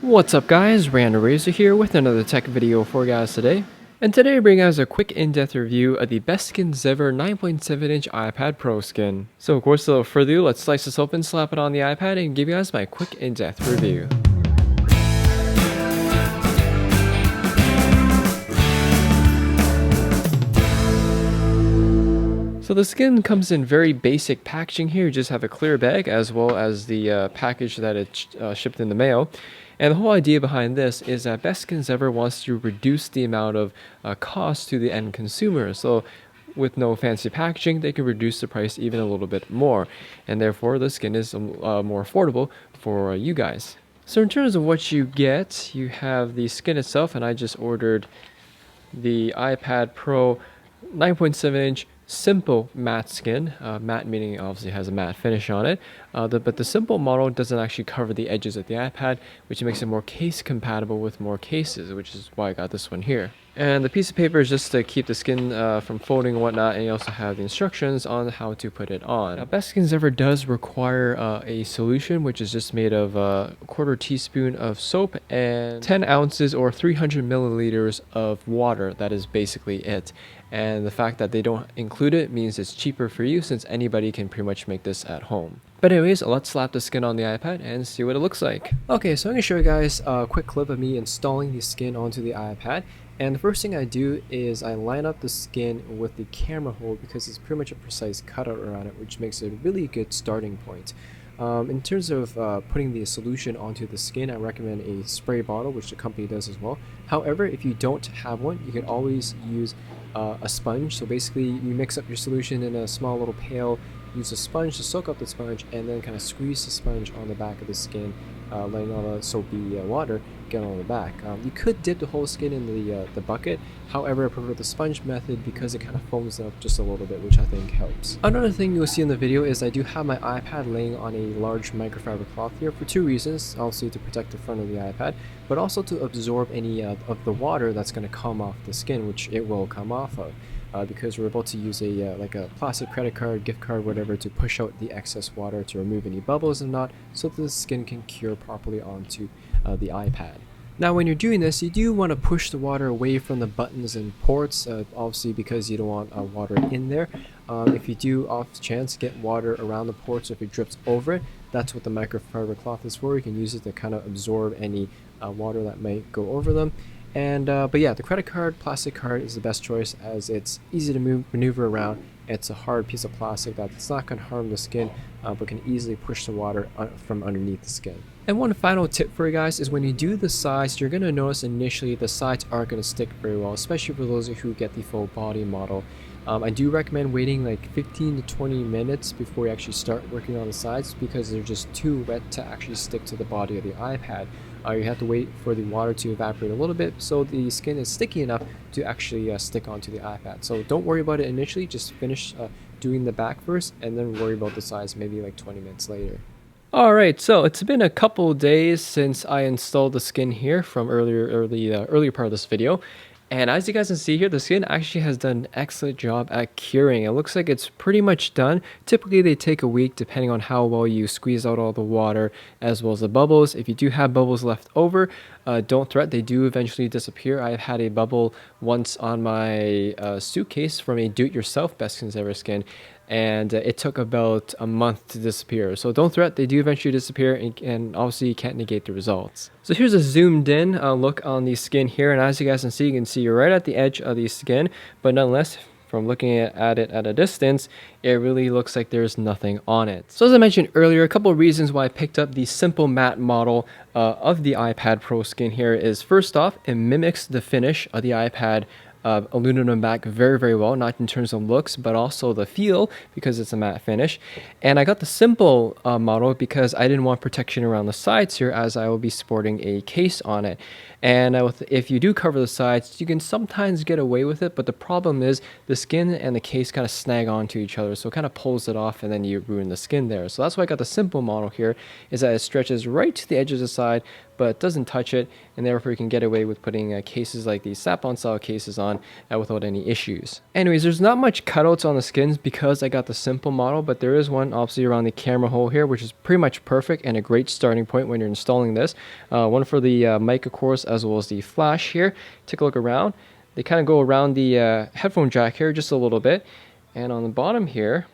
What's up guys, Random Razor here with another tech video for you guys today. And today I bring you guys a quick in-depth review of the BestSkinsEver 9.7-inch iPad Pro skin. So of course, without further ado, let's slice this open, slap it on the iPad, and give you guys my quick in-depth review. So the skin comes in very basic packaging here. You just have a clear bag as well as the package that it shipped in the mail. And the whole idea behind this is that BestSkinsEver wants to reduce the amount of cost to the end consumer. So with no fancy packaging, they can reduce the price even a little bit more. And therefore, the skin is more affordable for you guys. So in terms of what you get, you have the skin itself, and I just ordered the iPad Pro 9.7-inch simple matte skin. Matte meaning obviously has a matte finish on it, but the simple model doesn't actually cover the edges of the iPad, which makes it more case compatible with more cases, which is why I got this one here. And the piece of paper is just to keep the skin from folding and whatnot, and you also have the instructions on how to put it on. Now, BestSkinsEver does require a solution, which is just made of a quarter teaspoon of soap and 10 ounces or 300 milliliters of water. That is basically it. And the fact that they don't include it means it's cheaper for you, since anybody can pretty much make this at home. But anyways, let's slap the skin on the iPad and see what it looks like. Okay, so I'm going to show you guys a quick clip of me installing the skin onto the iPad. And the first thing I do is I line up the skin with the camera hole, because it's pretty much a precise cutout around it, which makes it a really good starting point. In terms of putting the solution onto the skin, I recommend a spray bottle, which the company does as well. However, if you don't have one, you can always use a sponge. So basically, you mix up your solution in a small little pail, use a sponge to soak up the sponge, and then kind of squeeze the sponge on the back of the skin, letting all the soapy water get on the back. You could dip the whole skin in the bucket. However, I prefer the sponge method because it kind of foams up just a little bit, which I think helps. Another thing you'll see in the video is I do have my iPad laying on a large microfiber cloth here for two reasons. Obviously to protect the front of the iPad, but also to absorb any of the water that's going to come off the skin, which it will come off of. Because we're about to use a like a plastic credit card, gift card, whatever, to push out the excess water to remove any bubbles and not, so that the skin can cure properly onto the iPad. Now when you're doing this, you do want to push the water away from the buttons and ports, obviously because you don't want water in there. If you do off chance get water around the ports, or if it drips over it, that's what the microfiber cloth is for. You can use it to kind of absorb any water that might go over them. And but yeah, the credit card, plastic card is the best choice, as it's easy to maneuver around. It's a hard piece of plastic that's not going to harm the skin, but can easily push the water from underneath the skin. And one final tip for you guys is when you do the sides, you're going to notice initially the sides aren't going to stick very well, especially for those who get the full body model. I do recommend waiting like 15 to 20 minutes before you actually start working on the sides, because they're just too wet to actually stick to the body of the iPad. You have to wait for the water to evaporate a little bit so the skin is sticky enough to actually stick onto the iPad. So don't worry about it initially, just finish doing the back first and then worry about the sides maybe like 20 minutes later. Alright, so it's been a couple days since I installed the skin here from earlier part of this video. And as you guys can see here, the skin actually has done an excellent job at curing. It looks like it's pretty much done. Typically they take a week depending on how well you squeeze out all the water as well as the bubbles. If you do have bubbles left over, don't fret, they do eventually disappear. I've had a bubble once on my suitcase from a do-it-yourself BestSkinsEver skin, and it took about a month to disappear. So don't fret, they do eventually disappear, and obviously you can't negate the results. So here's a zoomed in look on the skin here, and as you guys can see, you can see right at the edge of the skin, but nonetheless, from looking at it at a distance, it really looks like there's nothing on it. So as I mentioned earlier, a couple of reasons why I picked up the simple matte model of the iPad Pro skin here is, first off, it mimics the finish of the iPad aluminum back very, very well, not in terms of looks, but also the feel, because it's a matte finish. And I got the simple model because I didn't want protection around the sides here, as I will be sporting a case on it. And if you do cover the sides, you can sometimes get away with it, but the problem is the skin and the case kind of snag onto each other, so it kind of pulls it off and then you ruin the skin there. So that's why I got the simple model here, is that it stretches right to the edge of the side, but doesn't touch it, and therefore you can get away with putting cases like these Snap-on style cases on on without any issues. Anyways, there's not much cutouts on the skins because I got the simple model, but there is one obviously around the camera hole here, which is pretty much perfect and a great starting point when you're installing this. One for the mic, of course, as well as the flash here. Take a look around. They kind of go around the headphone jack here just a little bit. And on the bottom here,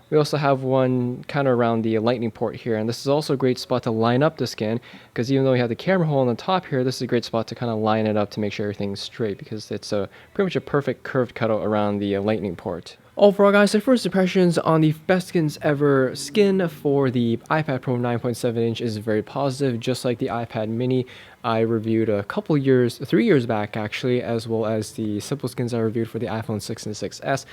we also have one kind of around the lightning port here, and this is also a great spot to line up the skin, because even though we have the camera hole on the top here, this is a great spot to kind of line it up to make sure everything's straight, because it's pretty much a perfect curved cutout around the lightning port. Overall, guys, the first impressions on the BestSkinsEver skin for the iPad Pro 9.7 inch is very positive, just like the iPad mini I reviewed a couple years, 3 years back actually, as well as the simple skins I reviewed for the iPhone 6 and 6S.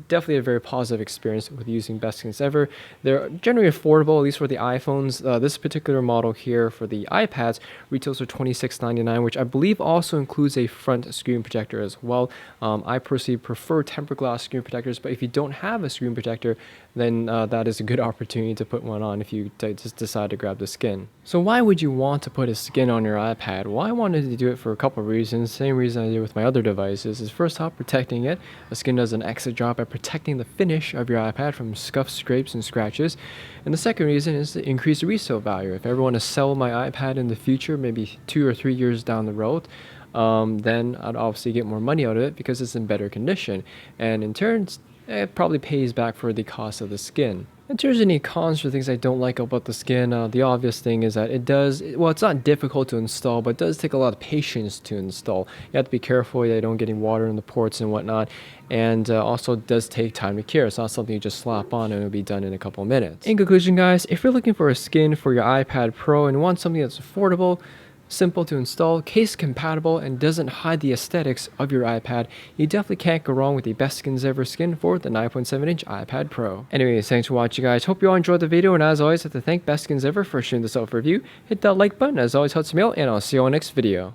Definitely a very positive experience with using BestSkinsEver. They're generally affordable, at least for the iPhones. This particular model here for the iPads retails for $26.99, which I believe also includes a front screen protector as well. I personally prefer tempered glass screen protectors, but if you don't have a screen protector, then that is a good opportunity to put one on if you just decide to grab the skin. So why would you want to put a skin on your iPad? Well, I wanted to do it for a couple of reasons. Same reason I did with my other devices is first off, protecting it. A skin does an excellent job at protecting the finish of your iPad from scuffs, scrapes, and scratches. And the second reason is to increase the resale value. If I ever want to sell my iPad in the future, maybe 2 or 3 years down the road, then I'd obviously get more money out of it because it's in better condition. And in turn, it probably pays back for the cost of the skin. In terms of any cons or things I don't like about the skin, the obvious thing is that it's not difficult to install, but it does take a lot of patience to install. You have to be careful that you don't get any water in the ports and whatnot, and also it does take time to cure. It's not something you just slap on and it'll be done in a couple of minutes. In conclusion, guys, if you're looking for a skin for your iPad Pro and want something that's affordable, simple to install, case compatible, and doesn't hide the aesthetics of your iPad, you definitely can't go wrong with the BestSkinsEver skin for the 9.7 inch iPad Pro. Anyways, thanks for watching, guys. Hope you all enjoyed the video, and as always, I have to thank BestSkinsEver for sharing this out for review. Hit that like button, as always helps me out, and I'll see you on the next video.